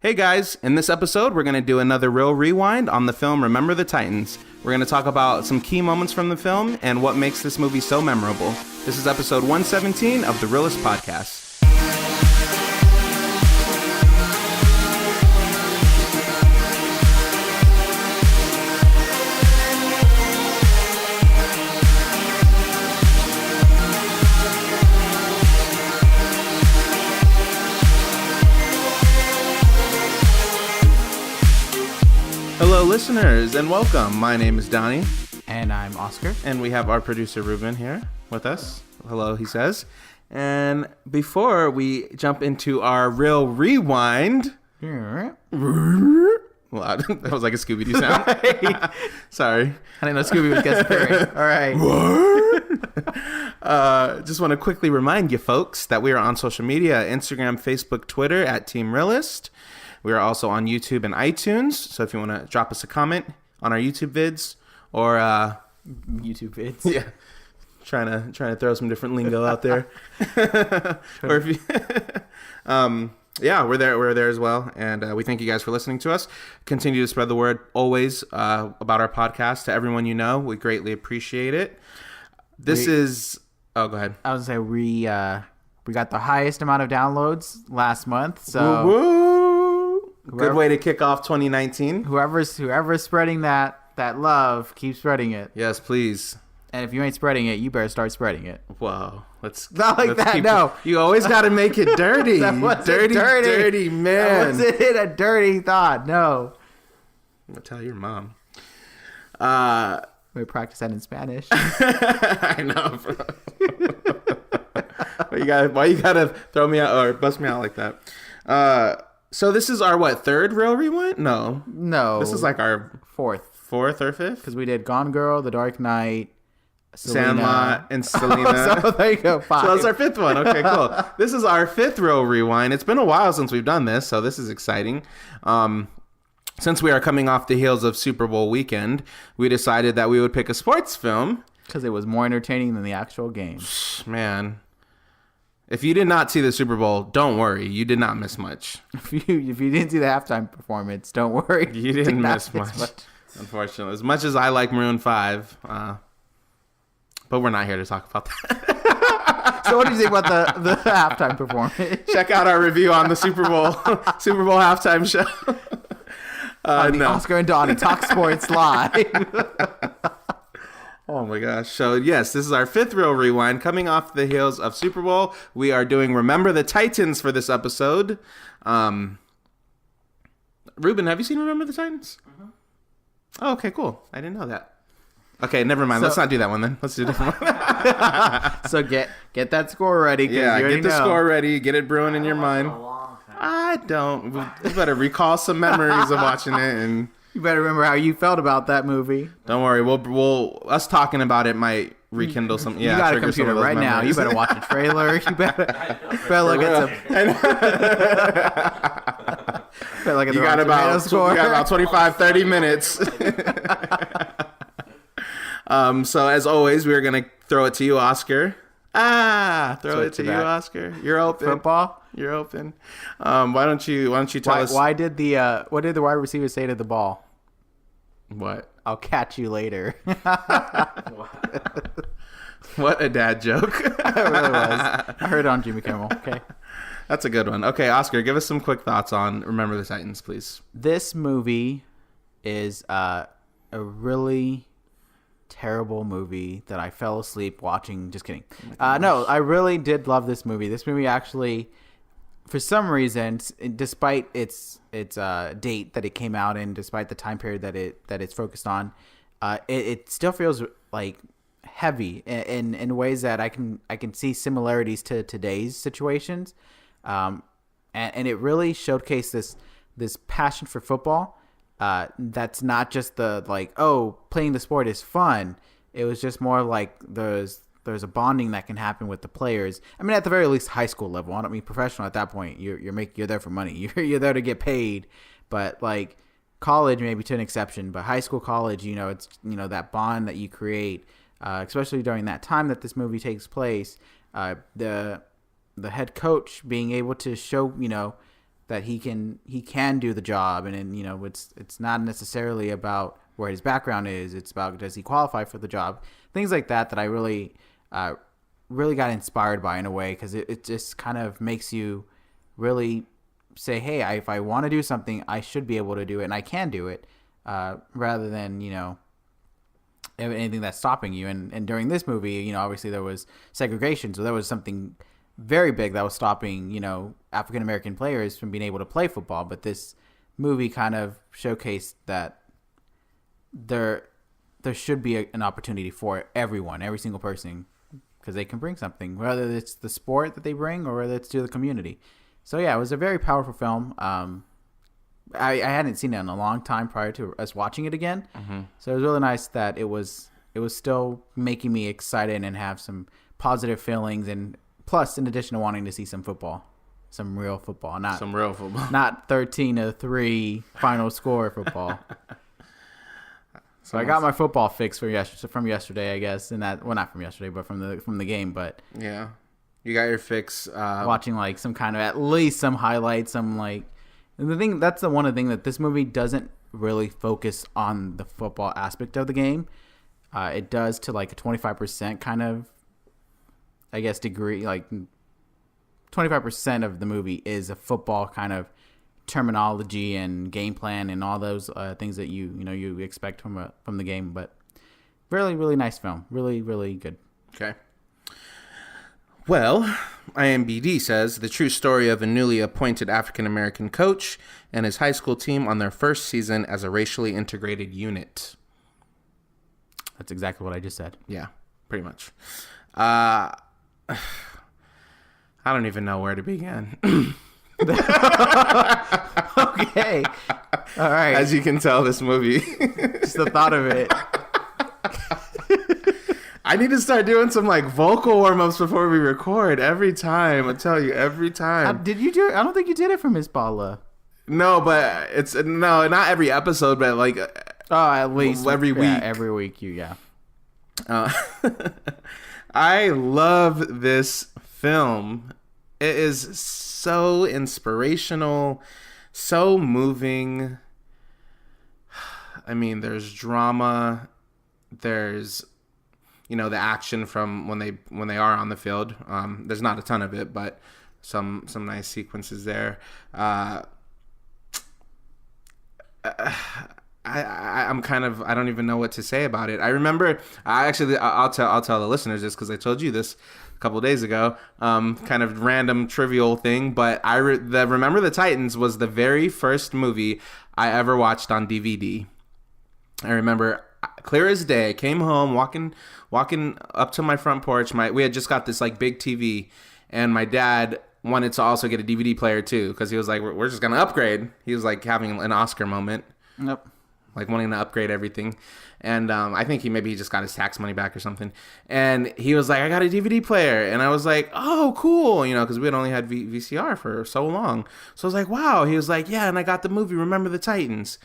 Hey guys, in this episode, we're going to do another Real Rewind on the film Remember the Titans. We're going to talk about some key moments from the film and what makes this movie so memorable. This is episode 117 of the Reel-ists Podcast. Hello, listeners, and welcome. My name is Donnie. And I'm Oscar. And we have our producer, Ruben, here with us. Hello, he says. And before we jump into our Real Rewind... Well, that was like a Scooby-Doo sound. Sorry. I didn't know Scooby was guest appearing. All right. Just want to quickly remind you folks that we are on social media, Instagram, Facebook, Twitter, at Team Reel-ists. We are also on YouTube and iTunes, so if you want to drop us a comment on our YouTube vids or YouTube vids, yeah, trying to throw some different lingo out there, or if you, yeah, we're there as well, and we thank you guys for listening to us. Continue to spread the word always about our podcast to everyone you know. We greatly appreciate it. Go ahead. I was gonna say we got the highest amount of downloads last month, so. Woo-woo. Good way to kick off 2019. Whoever's spreading that love, keep spreading it. Yes, please. And if you ain't spreading it, you better start spreading it. Whoa, not like that. No, you always got to make it dirty. That wasn't dirty man. That wasn't a dirty thought. No. I'm gonna tell your mom. We practice that in Spanish. I know. Why you gotta throw me out or bust me out like that? So this is our third Real Rewind? No. This is like our fourth or fifth? Because we did Gone Girl, The Dark Knight, Selena. Sandlot, and Selena. So there you go, 5. So that's our fifth one. Okay, cool. This is our fifth Real Rewind. It's been a while since we've done this, so this is exciting. Since we are coming off the heels of Super Bowl weekend, we decided that we would pick a sports film. Because it was more entertaining than the actual game. Man. If you did not see the Super Bowl, don't worry. You did not miss much. If you didn't see the halftime performance, don't worry. You didn't miss much, unfortunately. As much as I like Maroon 5, but we're not here to talk about that. So what did you think about the halftime performance? Check out our review on the Super Bowl halftime show. On the Oscar and Donnie Talk Sports Live. Oh my gosh. So yes, this is our fifth Real Rewind coming off the heels of Super Bowl. We are doing Remember the Titans for this episode. Ruben, have you seen Remember the Titans? Mm-hmm. Oh, okay, cool. I didn't know that. Okay, never mind. Let's not do that one then. Let's do a different one. So get that score ready. Yeah, get the score ready. Get it brewing in your mind. I don't. We better recall some memories of watching it and... You better remember how you felt about that movie. Don't worry, we'll us talking about it might rekindle some. Yeah, you got a computer right now. You better watch a trailer. You better look at some. You got about 25, 30 minutes. So as always, we're gonna throw it to you, Oscar. Throw it to you, Oscar. You're open. Football. You're open. Why don't you tell us? What did the wide receiver say to the ball? What? I'll catch you later. What a dad joke. It really was. I heard it on Jimmy Kimmel. Okay. That's a good one. Okay, Oscar, give us some quick thoughts on Remember the Titans, please. This movie is a really terrible movie that I fell asleep watching. Just kidding. No, I really did love this movie. This movie actually... For some reason, despite its date that it came out in, despite the time period that it's focused on, it still feels like heavy in ways that I can see similarities to today's situations, and it really showcased this passion for football. That's not just playing the sport is fun. It was just more like there's a bonding that can happen with the players. I mean, at the very least, high school level. I don't mean professional at that point. You're there for money. You're there to get paid. But like college, maybe to an exception. But high school, college, it's that bond that you create, especially during that time that this movie takes place. The head coach being able to show that he can do the job, and you know, it's not necessarily about where his background is. It's about, does he qualify for the job? Things like that I really got inspired by in a way, because it just kind of makes you really say, hey, if I want to do something, I should be able to do it, and I can do it, rather than, you know, anything that's stopping you. And during this movie, you know, obviously there was segregation, so there was something very big that was stopping, you know, African American players from being able to play football. But this movie kind of showcased that there should be an opportunity for everyone, every single person, because they can bring something, whether it's the sport that they bring or whether it's to the community. So yeah, it was a very powerful film. I hadn't seen it in a long time prior to us watching it again. Mm-hmm. So it was really nice that it was still making me excited and have some positive feelings, and plus, in addition to wanting to see some football, some real football, not 13-3 final score football. So I got my football fix from yesterday, I guess, and that, well, not from yesterday, but from the game. But yeah, you got your fix. Watching like some kind of, at least some highlights, some like. And the thing, that's the one thing that this movie doesn't really focus on the football aspect of the game. It does to like a 25% kind of, I guess, degree. Like 25% of the movie is a football kind of terminology and game plan and all those things that you expect from the game. But really, really nice film. Really, really good. Okay. Well, IMBD says the true story of a newly appointed African-American coach and his high school team on their first season as a racially integrated unit. That's exactly what I just said. Yeah, pretty much. I don't even know where to begin. Okay. All right. As you can tell, this movie. Just the thought of it. I need to start doing some like vocal warm-ups before we record every time. I tell you, every time. Did you do it? I don't think you did it for Miss Paula. No, but not every episode, but like at least every week. Yeah, every week, I love this film. It is so inspirational, so moving. I mean, there's drama. There's, the action from when they are on the field. There's not a ton of it, but some nice sequences there. I'm kind of, I don't even know what to say about it. I remember, I'll tell the listeners this because I told you this a couple days ago. Kind of random trivial thing, but Remember the Titans was the very first movie I ever watched on DVD. I remember clear as day. Came home, walking up to my front porch. We had just got this like big TV, and my dad wanted to also get a DVD player too because he was like, we're just gonna upgrade. He was like having an Oscar moment. Yep. Like wanting to upgrade everything. And I think he just got his tax money back or something. And he was like, I got a DVD player. And I was like, oh, cool. Because we had only had VCR for so long. So I was like, wow. He was like, yeah, and I got the movie Remember the Titans.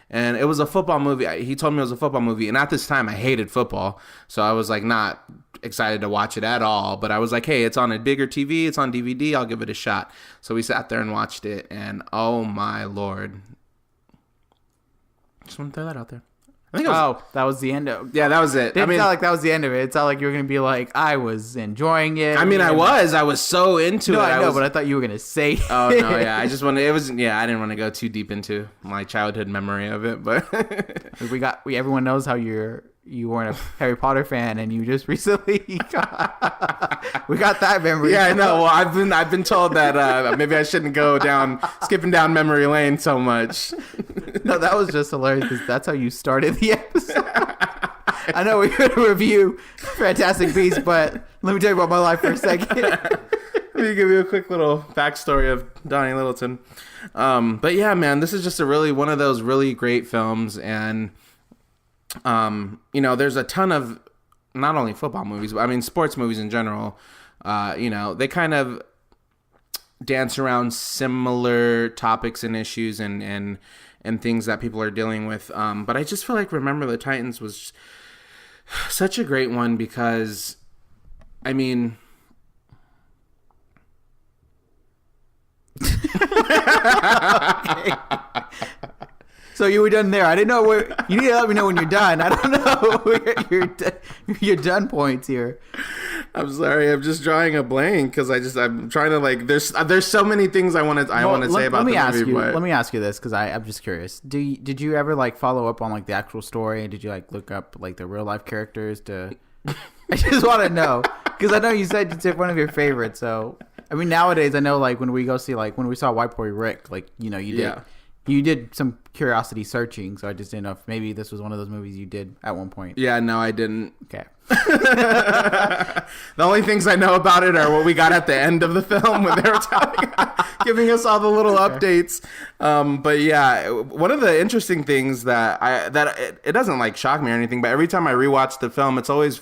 And it was a football movie. He told me it was a football movie. And at this time, I hated football. So I was like not excited to watch it at all. But I was like, hey, it's on a bigger TV. It's on DVD. I'll give it a shot. So we sat there and watched it. And oh, my Lord. Just want to throw that out there. I think that was the end of. Yeah, that was it. It felt like that was the end of it. It's not like you were gonna be like, I was enjoying it. I mean, I was so into it. No, I know, but I thought you were gonna say. Oh no, yeah. I just wanted. It was. Yeah, I didn't want to go too deep into my childhood memory of it, but everyone knows how you weren't a Harry Potter fan, and you just recently we got that memory. Yeah, I know. Well, I've been told that maybe I shouldn't go skipping down memory lane so much. No, that was just hilarious because that's how you started the episode. I know we're going to review Fantastic Beasts, but let me tell you about my life for a second. Let me give you a quick little backstory of Donnie Littleton. But yeah, man, this is just one of those really great films, and there's a ton of not only football movies, but I mean sports movies in general. They kind of dance around similar topics and issues and things that people are dealing with. But I just feel like Remember the Titans was such a great one because, I mean, Okay. So you were done there. I didn't know where. You need to let me know when you're done. I don't know where your done points here. I'm sorry. I'm just drawing a blank because I'm trying to like. There's so many things I want to say about the movie. Let me ask you this because I'm just curious. Did you ever like follow up on like the actual story? Did you like look up like the real life characters to? I just want to know because I know you said it's one of your favorites. So I mean, nowadays I know like when we go see like when we saw White Boy Rick, like you know you did. Yeah. You did some curiosity searching, so I just didn't know if maybe this was one of those movies you did at one point. Yeah, no, I didn't. Okay. The only things I know about it are what we got at the end of the film when they were giving us all the little updates. But yeah, one of the interesting things that it doesn't like shock me or anything, but every time I rewatch the film, it's always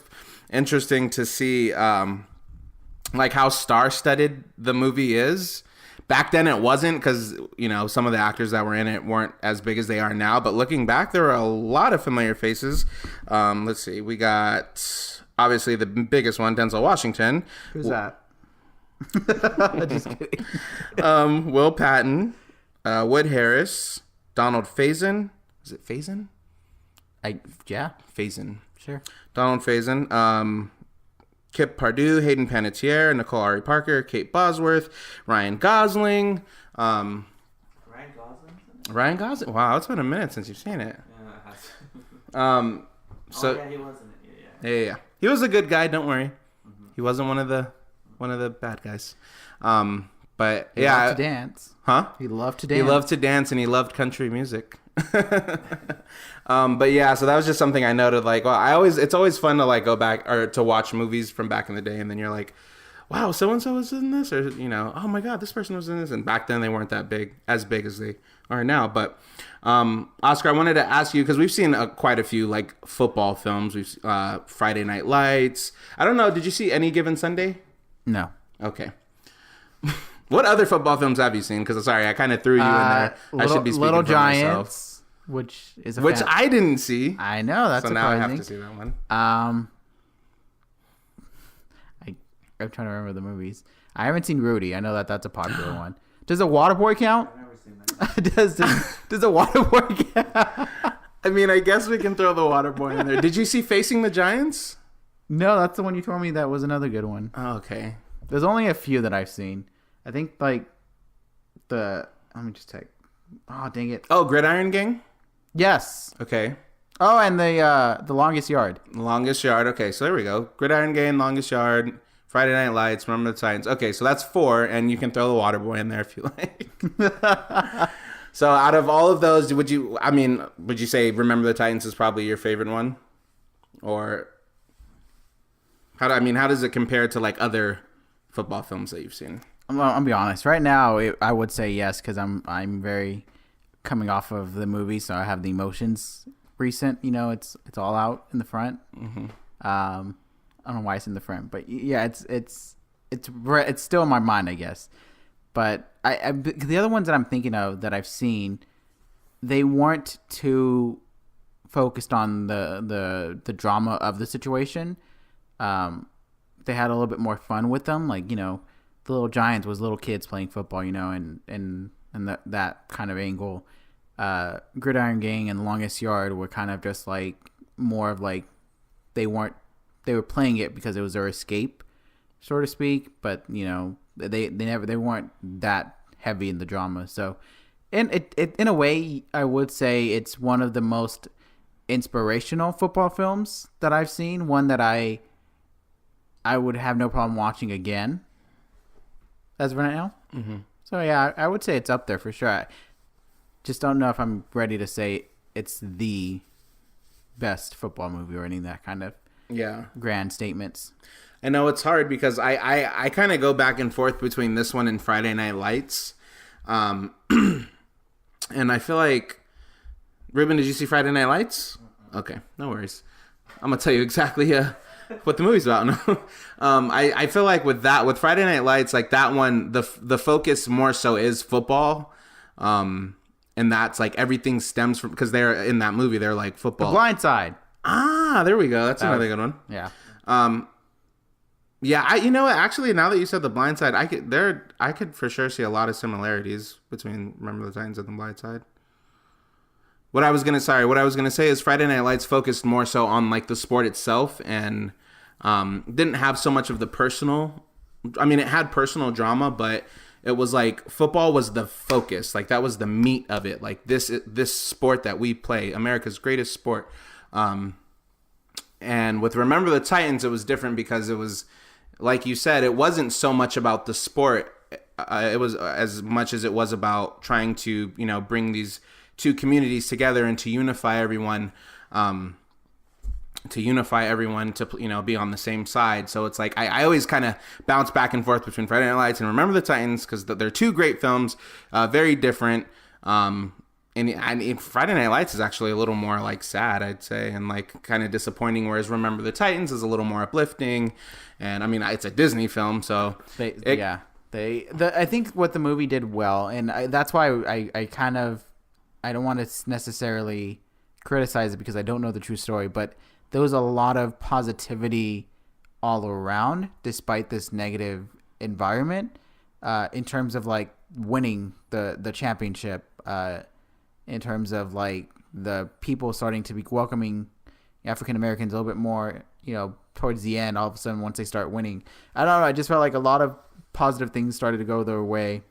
interesting to see like how star-studded the movie is. Back then it wasn't because, you know, some of the actors that were in it weren't as big as they are now. But looking back, there were a lot of familiar faces. Let's see. We got, obviously, the biggest one, Denzel Washington. Who's that? Just kidding. Will Patton, Wood Harris, Donald Faison. Is it Faison? Yeah. Faison. Sure. Donald Faison. Kip Pardue, Hayden Panettiere, Nicole Ari Parker, Kate Bosworth, Ryan Gosling. Ryan Gosling? Ryan Gosling? Wow, it's been a minute since you've seen it. Yeah, it has. So yeah, he was in it. Yeah. He was a good guy, don't worry. Mm-hmm. He wasn't one of the bad guys. But He yeah. loved to dance. Huh? He loved to dance. He loved to dance and he loved country music. But yeah, so that was just something I noted. Like, well, it's always fun to like go back or to watch movies from back in the day, and then you're like, wow, so and so was in this, or you know, oh my god, this person was in this. And back then they weren't that big as they are now. But Oscar, I wanted to ask you because we've seen quite a few like football films. We've Friday Night Lights. I don't know. Did you see Any Given Sunday? No. Okay. What other football films have you seen? Because sorry, I kind of threw you in there. I should be speaking Little for Giants, myself. which is I didn't see. I know that's so surprising. now I have to see that one. I'm trying to remember the movies. I haven't seen Rudy. I know that's a popular one. Does a Waterboy count? I've never seen that. does a Waterboy count? I mean, I guess we can throw the Waterboy in there. Did you see Facing the Giants? No, that's the one you told me that was another good one. Oh, okay. There's only a few that I've seen. I think like let me just check. Oh, dang it. Oh, Gridiron Gang? Yes. Okay. Oh, and the Longest Yard. Longest Yard. Okay, so there we go. Gridiron Gang, Longest Yard, Friday Night Lights, Remember the Titans. Okay, so that's 4, and you can throw the Waterboy in there if you like. So out of all of those, would you say Remember the Titans is probably your favorite one? Or how does it compare to like other football films that you've seen? I'll be honest. Right now, I would say yes because I'm very coming off of the movie, so I have the emotions recent. You know, it's all out in the front. Mm-hmm. I don't know why it's in the front, but yeah, it's still in my mind, I guess. But the other ones that I'm thinking of that I've seen, they weren't too focused on the drama of the situation. They had a little bit more fun with them, like you know. The Little Giants was little kids playing football, you know, and that kind of angle. Gridiron Gang and Longest Yard were kind of just like more of like they were playing it because it was their escape, so to speak. But you know, they weren't that heavy in the drama. So, and it in a way, I would say it's one of the most inspirational football films that I've seen. One that I would have no problem watching again. As of right now. Mm-hmm. So yeah, I would say it's up there for sure. I just don't know if I'm ready to say it's the best football movie or any of that kind of grand statements. I know it's hard because I kind of go back and forth between this one and Friday Night Lights. And I feel like, Ruben, did you see Friday Night Lights? Okay, no worries. I'm going to tell you exactly what the movie's about. I feel like with Friday Night Lights, like that one, the focus more so is football. And that's like everything stems from, because they're in that movie, they're like football. The Blind Side. Ah, there we go. That's another good one. Yeah. Yeah, you know what? Actually, now that you said The Blind Side, I could for sure see a lot of similarities between Remember the Titans and The Blind Side. What I was gonna say is Friday Night Lights focused more so on like the sport itself and didn't have so much of the personal. I mean, it had personal drama, but it was like football was the focus. Like that was the meat of it. Like this sport that we play, America's greatest sport. And with Remember the Titans, it was different because it was, like you said, it wasn't so much about the sport. It was as much as it was about trying to, bring these two communities together and to unify everyone to be on the same side. So it's like I always kind of bounce back and forth between Friday Night Lights and Remember the Titans because they're two great films, very different. And Friday Night Lights is actually a little more like sad, I'd say, and like kind of disappointing, whereas Remember the Titans is a little more uplifting. And I mean, it's a Disney film, so I think what the movie did well, and that's why I don't want to necessarily criticize it because I don't know the true story, but there was a lot of positivity all around despite this negative environment in terms of like winning the championship, in terms of like the people starting to be welcoming African Americans a little bit more, towards the end, all of a sudden once they start winning. I don't know, I just felt like a lot of positive things started to go their way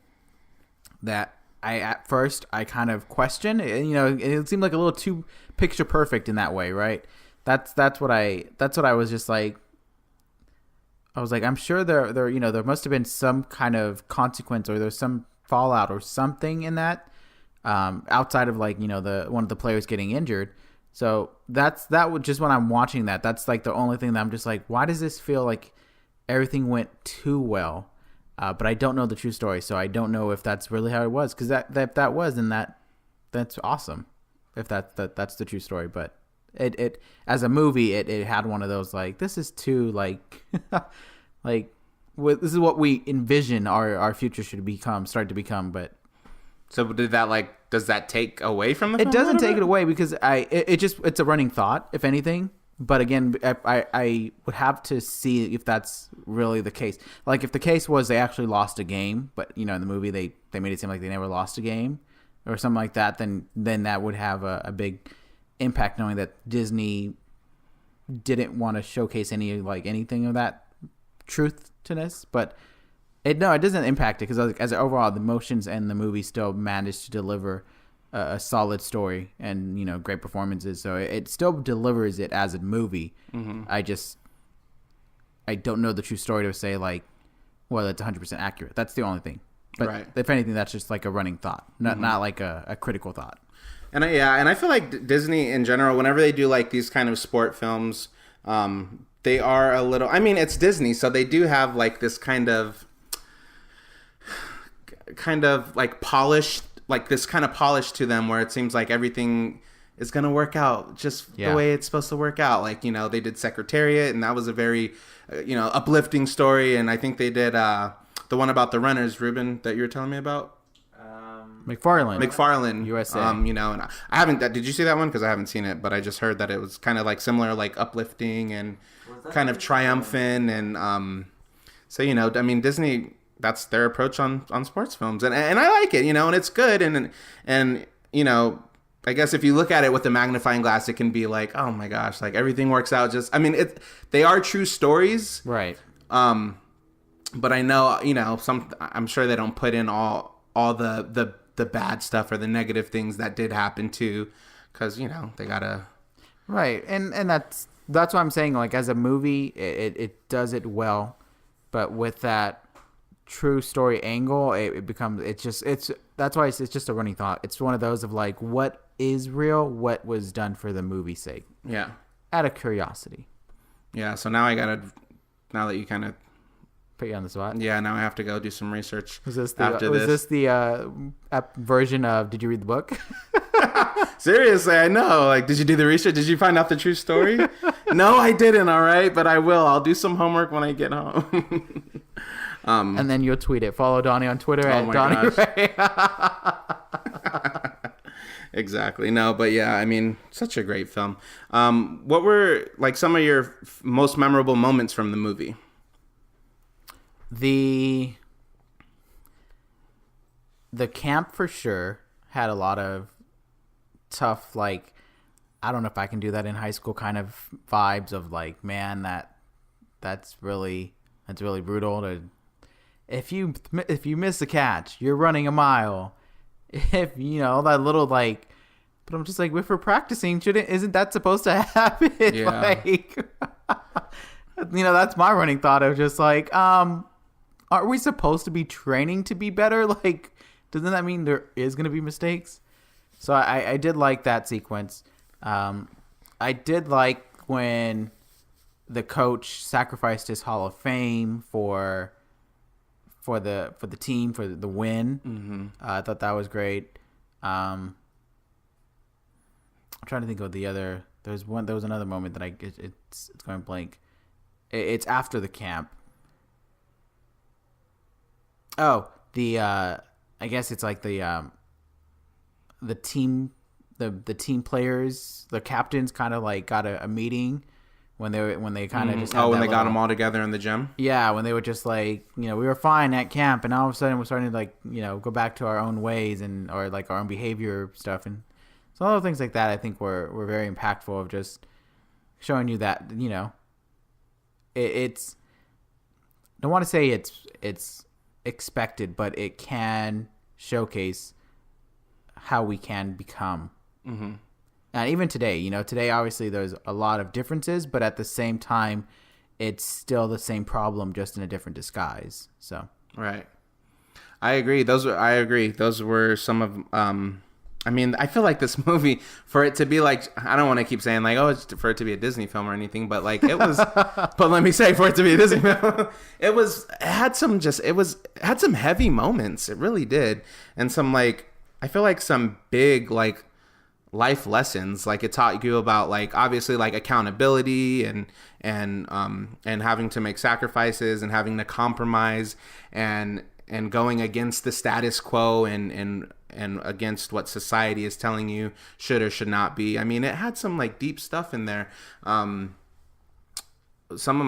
that at first I kind of questioned. It seemed like a little too picture perfect in that way, right? That's what I was just like. I was like, I'm sure there must have been some kind of consequence or there's some fallout or something in that, outside of like one of the players getting injured. So that would just when I'm watching that's like the only thing that I'm just like, why does this feel like everything went too well? But I don't know the true story, so I don't know if that's really how it was. Because if that was, then that's awesome. If that's the true story, but it as a movie, it had one of those like, this is too like this is what we envision our future should start to become. But so does that take away from the film? It doesn't take it away because it's a running thought, if anything. But again, I would have to see if that's really the case. Like if the case was they actually lost a game, but in the movie they made it seem like they never lost a game or something like that, then that would have a big impact, knowing that Disney didn't want to showcase anything of that truth to this. But it doesn't impact it because as overall the emotions and the movie still managed to deliver a solid story and great performances, so it still delivers it as a movie. Mm-hmm. I don't know the true story to say like, well, it's 100% accurate. That's the only thing. But right. If anything, that's just like a running thought, not like a critical thought. And I feel like Disney in general, whenever they do like these kind of sport films, they are a little. I mean, it's Disney, so they do have like this kind of like polished. Like this kind of polish to them where it seems like everything is going to work out just the way it's supposed to work out. Like, they did Secretariat and that was a very, uplifting story. And I think they did the one about the runners, Ruben, that you were telling me about. McFarlane. USA. And I haven't, did you see that one? Because I haven't seen it, but I just heard that it was kind of like similar, like uplifting and kind of triumphant. And so, I mean, Disney, that's their approach on sports films, and I like it, and it's good, and I guess if you look at it with a magnifying glass, it can be like, oh my gosh, like everything works out. They are true stories, right? But I know, I'm sure they don't put in all the bad stuff or the negative things that did happen too, because they gotta right, and that's what I'm saying. Like as a movie, it does it well, but with that true story angle, that's why it's just a running thought. It's one of those of like, what is real, what was done for the movie's sake, out of curiosity. So now that you kind of put you on the spot, now I have to go do some research. Was this the version of did you read the book? Seriously, I know. Like, did you do the research? Did you find out the true story? No, I didn't. All right, but I will. I'll do some homework when I get home. And then you'll tweet it. Follow Donnie on Twitter at Donnie Ray. Exactly. No, but yeah, I mean, such a great film. What were like some of your most memorable moments from the movie? The camp for sure had a lot of tough, like, I don't know if I can do that in high school kind of vibes of like, man, that's really brutal. If you miss a catch, you're running a mile. If that little like, but I'm just like, if we're practicing, isn't that supposed to happen? Yeah. Like, that's my running thought of just like, aren't we supposed to be training to be better? Like, doesn't that mean there is going to be mistakes? So I did like that sequence. I did like when the coach sacrificed his Hall of Fame for the team, for the win. Mm-hmm. I thought that was great. I'm trying to think of the other. There was another moment that it's going blank. It's after the camp. Oh, I guess it's like the team players, the captains kind of like got a meeting when they kind of just had when they got them all together in the gym. Yeah, when they were just like, we were fine at camp, and all of a sudden we're starting to like, go back to our own ways or like our own behavior stuff, and so all the things like that I think were very impactful of just showing you that it's I don't want to say it's expected, but it can showcase how we can become. Mm-hmm. And even today, today obviously there's a lot of differences, but at the same time, it's still the same problem, just in a different disguise. So right, I agree. Those were some of. I feel like this movie, for it to be like, I don't want to keep saying like, it's for it to be a Disney film or anything, but like it was. But let me say, for it to be a Disney film, it had some heavy moments. It really did, and some like, I feel like some big like life lessons. Like it taught you about like obviously like accountability and having to make sacrifices and having to compromise and going against the status quo and against what society is telling you should or should not be. I mean, it had some like deep stuff in there. Some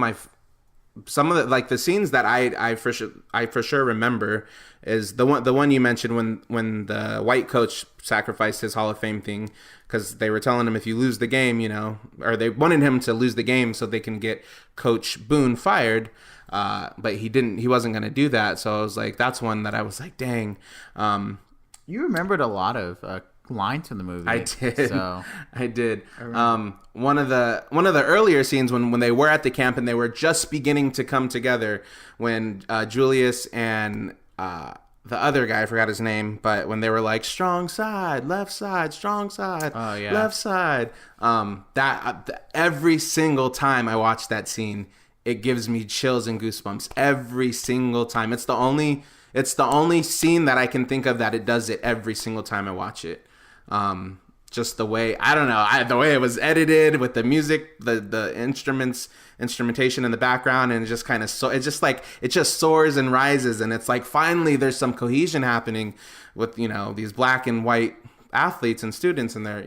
of the like the scenes that I for sure remember is the one you mentioned when the white coach sacrificed his Hall of Fame thing, because they were telling him if you lose the game, or they wanted him to lose the game so they can get Coach Boone fired. But he wasn't going to do that. So I was like, that's one that I was like, dang. You remembered a lot of lines from the movie. I did. So I did. One of the earlier scenes when they were at the camp and they were just beginning to come together, when Julius and the other guy, I forgot his name, but when they were like strong side, left side, strong side, left side, every single time I watch that scene, it gives me chills and goosebumps every single time. It's the only scene that I can think of that it does it every single time I watch it. Just the way, I don't know, the way it was edited with the music, the instrumentation in the background, and it just kind of it just soars and rises, and it's like finally there's some cohesion happening with these black and white athletes and students, and they're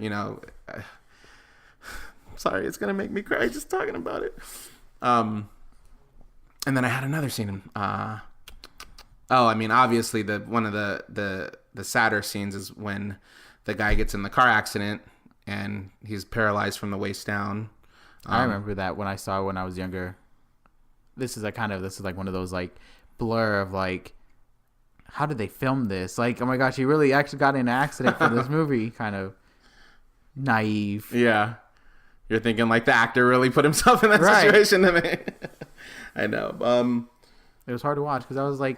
sorry, it's gonna make me cry just talking about it. And then I had another scene. Obviously one of the sadder scenes is when the guy gets in the car accident and he's paralyzed from the waist down. I remember that when I saw it when I was younger. This is like one of those like blur of like, how did they film this? Like, oh my gosh, he really actually got in an accident for this movie. Kind of naive. Yeah. You're thinking like the actor really put himself in that situation to me. I know. It was hard to watch because I was like,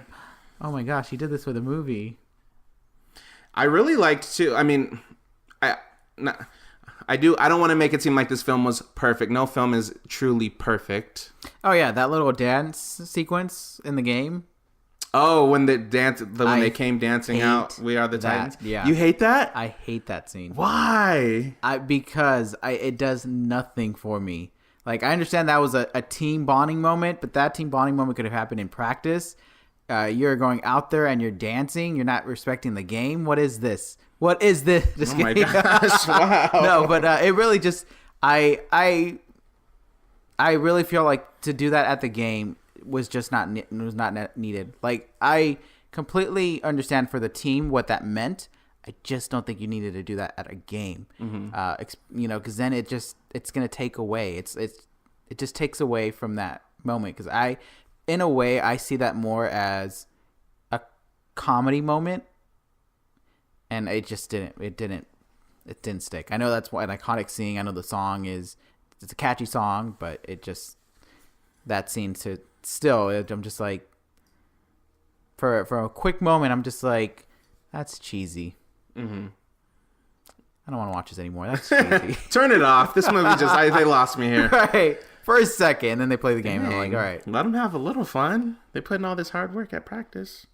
oh my gosh, he did this for the movie. I really liked too. I mean, I don't want to make it seem like this film was perfect. No film is truly perfect. Oh yeah, that little dance sequence in the game. Oh, when they came dancing out, "We Are the Titans." Yeah, you hate that? I hate that scene. Why? Because it does nothing for me. Like, I understand that was a team bonding moment, but that team bonding moment could have happened in practice. You're going out there and you're dancing. You're not respecting the game. What is this? What is this? Oh my gosh! Wow. No, but it really just I really feel like to do that at the game was just not needed. Like, I completely understand for the team what that meant. I just don't think you needed to do that at a game. Because then it's going to take away. It just takes away from that moment. Because in a way, I see that more as a comedy moment, and it just didn't. It didn't stick. I know that's an iconic scene. I know the song it's a catchy song, but it just, that scene I'm just like, for a quick moment, I'm just like, that's cheesy. Mm-hmm. I don't want to watch this anymore. That's cheesy. Turn it off. This movie they lost me here. Right. For a second, and then they play the game. And I'm like, all right. Let them have a little fun. They put in all this hard work at practice.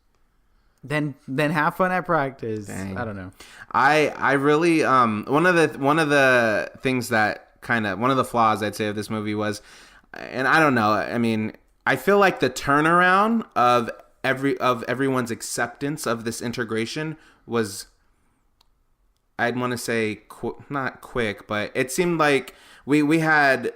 Then have fun at practice. Dang. I don't know. I really one of the things that one of the flaws I'd say of this movie was, and I don't know, I mean, I feel like the turnaround of everyone's acceptance of this integration was, I'd want to say not quick, but it seemed like we had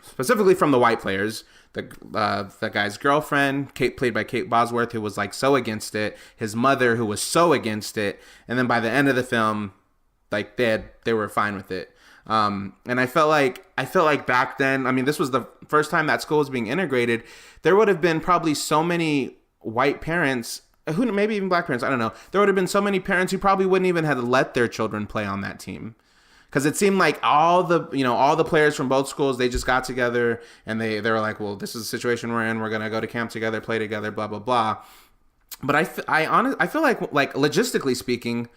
specifically from the white players, the guy's girlfriend, Kate, played by Kate Bosworth, who was like so against it, his mother, who was so against it, and then by the end of the film, like they were fine with it. And I felt like back then, I mean, this was the first time that school was being integrated. There would have been probably so many white parents, maybe even black parents, I don't know. There would have been so many parents who probably wouldn't even have let their children play on that team. Because it seemed like all the players from both schools, they just got together and they were like, well, this is the situation we're in. We're going to go to camp together, play together, blah, blah, blah. But I feel like logistically speaking,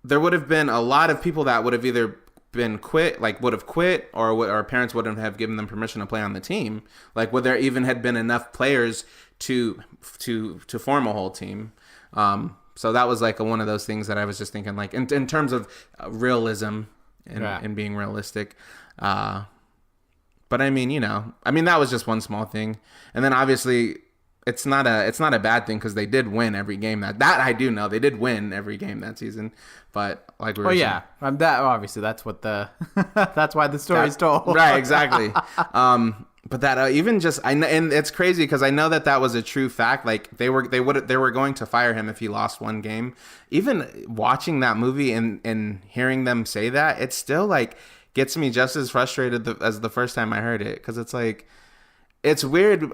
there would have been a lot of people that would have either would have quit, or parents wouldn't have given them permission to play on the team. Like, would there even had been enough players to form a whole team? So that was like one of those things that I was just thinking, like, in terms of realism and being realistic. But I mean, that was just one small thing. And then obviously it's not a bad thing, because they did win every game that I do know. They did win every game that season. But like we were saying, that obviously that's what that's why the story's told. Right, exactly. But that even just and it's crazy, because I know that was a true fact. Like they were going to fire him if he lost one game. Even watching that movie and hearing them say that, it still like gets me just as frustrated as the first time I heard it, because it's like, it's weird.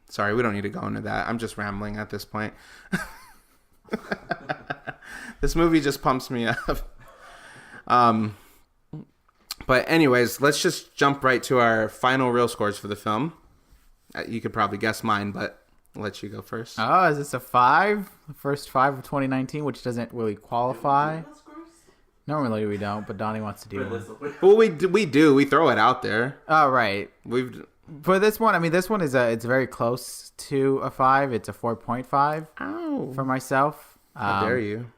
Sorry, we don't need to go into that. I'm just rambling at this point. This movie just pumps me up. But anyways, let's just jump right to our final real scores for the film. You could probably guess mine, but I'll let you go first. Oh, is this a 5? The first 5 of 2019, which doesn't really qualify. Normally we don't, but Donnie wants to do one. Well, we do. We throw it out there. Oh, right. For this one, I mean, this one it's very close to a 5. It's a 4.5 for myself. How dare you?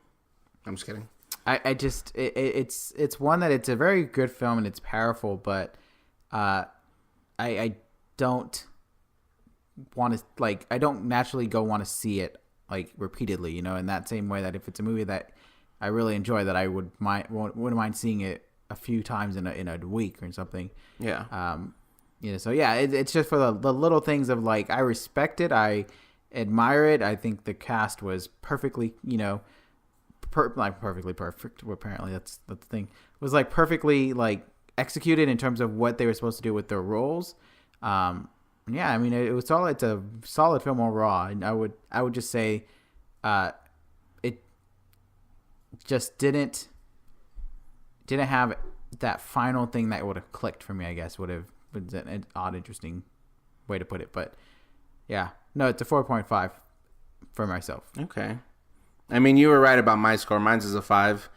I'm just kidding. I just it's one that it's a very good film and it's powerful, but I don't want to, like, I don't naturally go want to see it like repeatedly, in that same way that if it's a movie that I really enjoy, that I wouldn't mind seeing it a few times in a week or something. Yeah. So yeah, it's just for the little things of, like, I respect it, I admire it. I think the cast was perfectly, perfectly perfect. Apparently that's the thing. It was like perfectly like executed in terms of what they were supposed to do with their roles. Yeah, I mean, it's a solid film overall, and I would just say, it just didn't have that final thing that would have clicked for me. I guess would have been an odd, interesting way to put it, but yeah, no, it's a 4.5 for myself. Okay. I mean, you were right about my score. Mine's is a 5.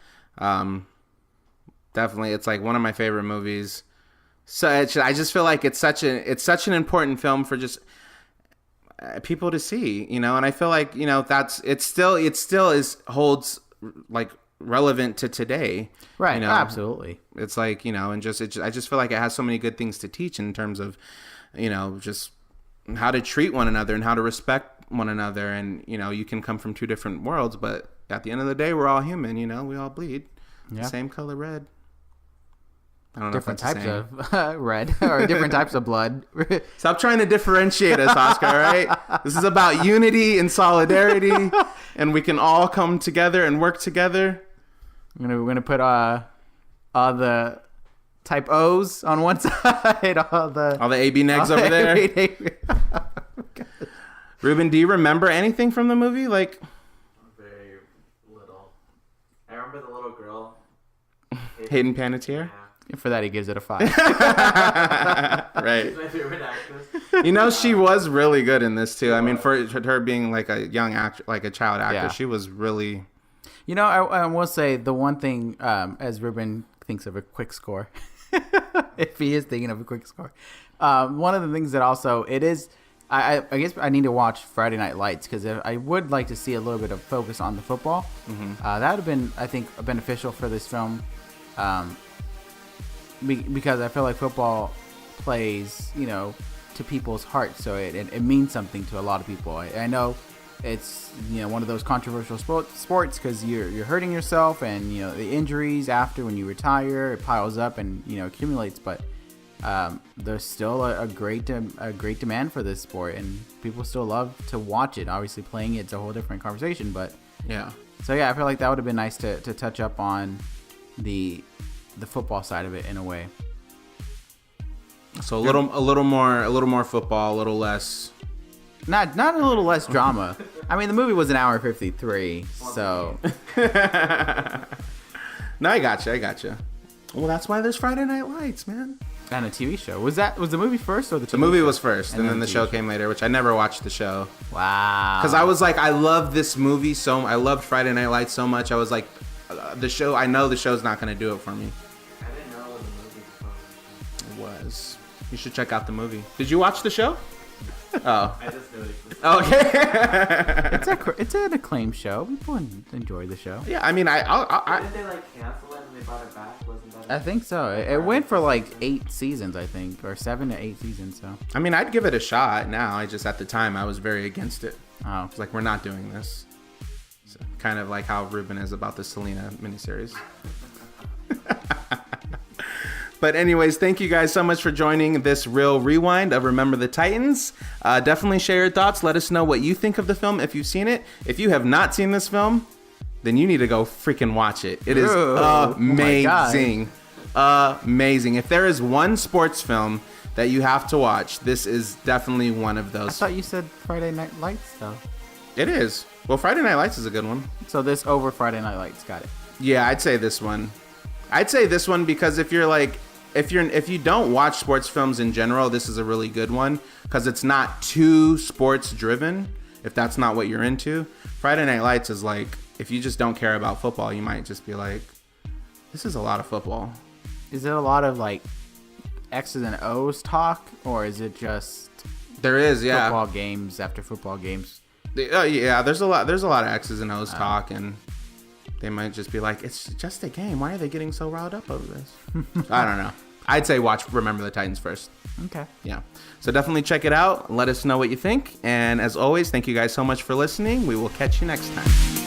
Definitely, it's like one of my favorite movies. So I just feel like it's such an important film for just people to see, and I feel like it still holds like relevant to today, right? Absolutely. It's like and I just feel like it has so many good things to teach in terms of just how to treat one another and how to respect one another, and you can come from two different worlds, but at the end of the day, we're all human. We all bleed. Yeah. The same color red. I don't know different if that's types of red or different types of blood. Stop trying to differentiate us, Oscar, all right? This is about unity and solidarity, and we can all come together and work together. We're gonna put all the type O's on one side, all the AB negs over there. Ruben, do you remember anything from the movie? Like, very little. I remember the little girl. Hayden Panettiere? For that, he gives it a 5. Right. She's my favorite actress. You know, she was really good in this too. I mean, for her being like a young actor, like a child actor, Yeah. she was really. You know, I will say the one thing, as Ruben thinks of a quick score, if he is thinking of a quick score, one of the things that also it is, I guess I need to watch Friday Night Lights because I would like to see a little bit of focus on the football. Mm-hmm. That would have been, I think, beneficial for this film, because I feel like football plays, you know, to people's hearts, so it means something to a lot of people. I know it's, you know, one of those controversial sports because you're hurting yourself, and you know the injuries after when you retire, it piles up and, you know, accumulates. But there's still a great demand for this sport, and people still love to watch it. Obviously, playing it's a whole different conversation, but Yeah. so yeah, I feel like that would have been nice to touch up on the football side of it in a way. So a little more football, a little less. Not a little less drama. I mean, the movie was an hour 53, so No, I gotcha. Well, that's why there's Friday Night Lights, man. and a TV show. Was the movie first or the TV The movie show? was first, and then the TV show came later, which I never watched the show. Wow. Because I was like, I love this movie I loved Friday Night Lights so much. I was like, the show, I know the show's not going to do it for me. I didn't know it was a movie before. It was. You should check out the movie. Did you watch the show? Oh. I just knew it existed. Okay. it's an acclaimed show. People enjoy the show. Yeah, I mean, Didn't they like cancel it and they brought it back? Wasn't that? I think so. It went for like 8 seasons, I think, or 7 to 8 seasons. So. I mean, I'd give it a shot now. I just, at the time, I was very against it. Oh. It's like, we're not doing this. So, kind of like how Ruben is about the Selena miniseries. But anyways, thank you guys so much for joining this real rewind of Remember the Titans. Definitely share your thoughts. Let us know what you think of the film if you've seen it. If you have not seen this film, then you need to go freaking watch it. It is amazing. Amazing. If there is one sports film that you have to watch, this is definitely one of I those. thought you said Friday Night Lights, though. It is. Well, Friday Night Lights is a good one. So this over Friday Night Lights. Got it. Yeah, I'd say this one. Because if you don't watch sports films in general, this is a really good one because it's not too sports driven. If that's not what you're into, Friday Night Lights is like, if you just don't care about football, you might just be like, this is a lot of football. Is it a lot of like X's and O's talk, or is it just There is, yeah. football games after football games? Yeah, there's a lot of X's and O's talk, and they might just be like, it's just a game. Why are they getting so riled up over this? I don't know. I'd say watch Remember the Titans first. Okay. Yeah. So definitely check it out. Let us know what you think. And as always, thank you guys so much for listening. We will catch you next time.